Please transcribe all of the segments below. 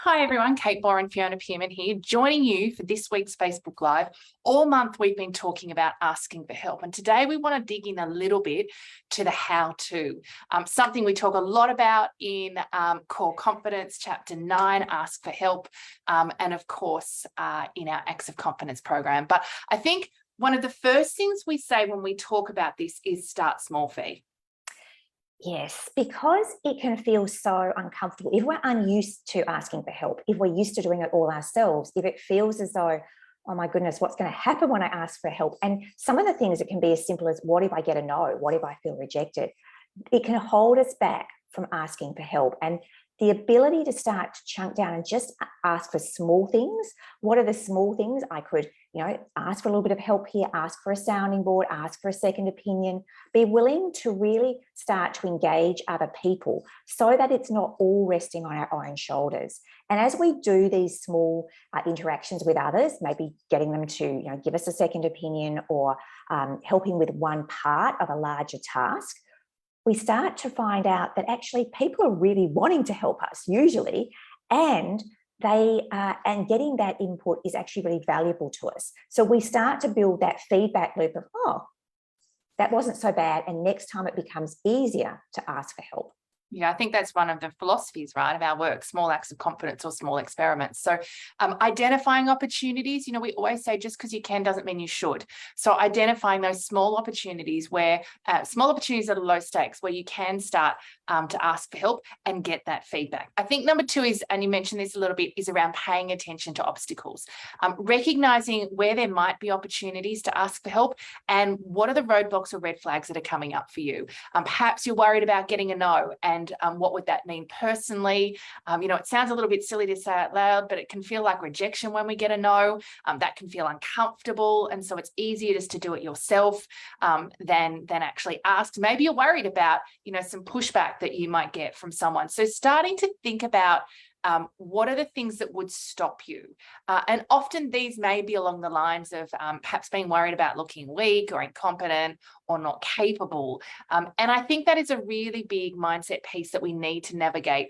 Hi everyone, Kate, Boorer and Fiona Pearman here, joining you for this week's Facebook Live. All month we've been talking about asking for help, and today we want to dig in a little bit to the how-to, something we talk a lot about in Core Confidence, Chapter 9, Ask for Help, and of course in our Acts of Confidence program. But I think one of the first things we say when we talk about this is start small, Fee. Yes, because it can feel so uncomfortable. If we're unused to asking for help, if we're used to doing it all ourselves, if it feels as though, oh my goodness, what's going to happen when I ask for help? And some of the things, it can be as simple as, what if I get a no? What if I feel rejected? It can hold us back from asking for help. And the ability to start to chunk down and just ask for small things. What are the small things I could, ask for a little bit of help here, ask for a sounding board, ask for a second opinion, be willing to really start to engage other people so that it's not all resting on our own shoulders. And as we do these small interactions with others, maybe getting them to, give us a second opinion or helping with one part of a larger task, we start to find out that actually people are really wanting to help us usually, and getting that input is actually really valuable to us. So we start to build that feedback loop of, oh, that wasn't so bad, and next time it becomes easier to ask for help. Yeah, I think that's one of the philosophies, right, of our work, small acts of confidence or small experiments. So identifying opportunities, we always say just because you can doesn't mean you should. So identifying those small opportunities that are low stakes, where you can start to ask for help and get that feedback. I think number two is, and you mentioned this a little bit, is around paying attention to obstacles, recognizing where there might be opportunities to ask for help and what are the roadblocks or red flags that are coming up for you. Perhaps you're worried about getting a no, and what would that mean personally? It sounds a little bit silly to say out loud, but it can feel like rejection when we get a no. That can feel uncomfortable, and so it's easier just to do it yourself than actually ask. Maybe you're worried about some pushback that you might get from someone. So starting to think about what are the things that would stop you? And often these may be along the lines of perhaps being worried about looking weak or incompetent or not capable. And I think that is a really big mindset piece that we need to navigate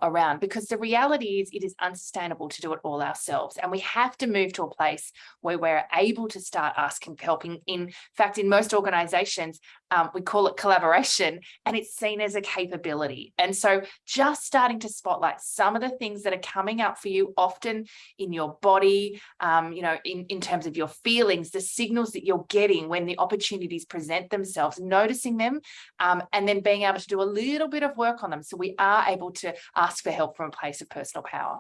around, because the reality is it is unsustainable to do it all ourselves. And we have to move to a place where we're able to start asking for help. In fact, in most organizations, we call it collaboration, and it's seen as a capability. And so just starting to spotlight some of the things that are coming up for you often in your body, in terms of your feelings, the signals that you're getting when the opportunities present themselves, noticing them, and then being able to do a little bit of work on them so we are able to ask for help from a place of personal power.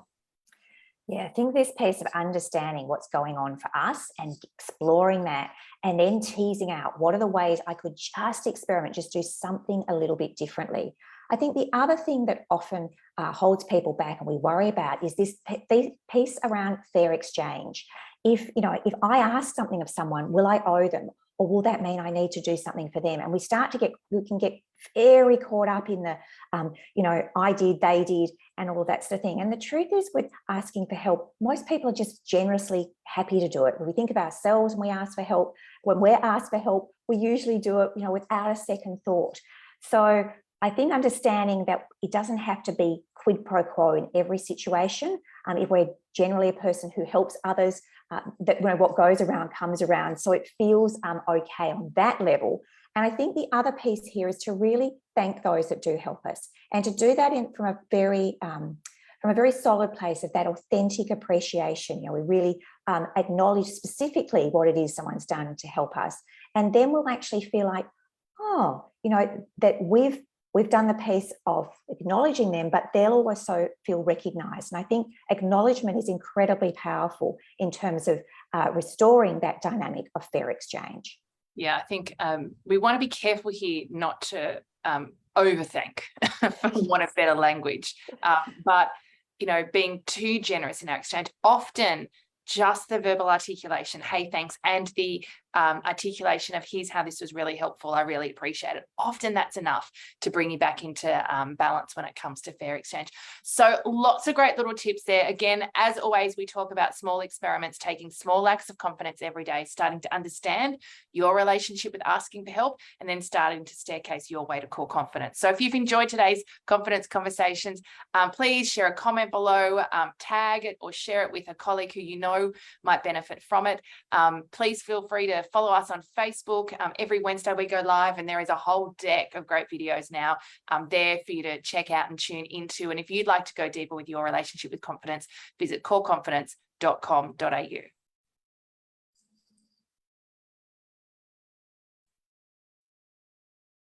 Yeah, I think this piece of understanding what's going on for us and exploring that, and then teasing out what are the ways I could just experiment, just do something a little bit differently. I think the other thing that often holds people back and we worry about is this piece around fair exchange. If I ask something of someone, will I owe them? Or will that mean I need to do something for them? And we can get very caught up in the, I did, they did, and all of that sort of thing. And the truth is, with asking for help, most people are just generously happy to do it. When we think of ourselves when we ask for help, when we're asked for help, we usually do it, without a second thought. So I think understanding that it doesn't have to be quid pro quo in every situation. If we're generally a person who helps others, that what goes around comes around. So it feels okay on that level. And I think the other piece here is to really thank those that do help us, and to do that from a very solid place of that authentic appreciation. We really acknowledge specifically what it is someone's done to help us, and then we'll actually feel like, that we've done the piece of acknowledging them, but they'll also feel recognised. And I think acknowledgement is incredibly powerful in terms of restoring that dynamic of fair exchange. Yeah, I think we want to be careful here not to overthink, for want of better language, but being too generous in our exchange. Often just the verbal articulation, hey, thanks, and the articulation of here's how this was really helpful. I really appreciate it. Often that's enough to bring you back into balance when it comes to fair exchange. So lots of great little tips there. Again, as always, we talk about small experiments, taking small acts of confidence every day, starting to understand your relationship with asking for help, and then starting to staircase your way to core confidence. So if you've enjoyed today's confidence conversations, please share a comment below, tag it or share it with a colleague who you know might benefit from it. Please feel free to follow us on Facebook. Every Wednesday we go live, and there is a whole deck of great videos now there for you to check out and tune into. And if you'd like to go deeper with your relationship with confidence, visit coreconfidence.com.au.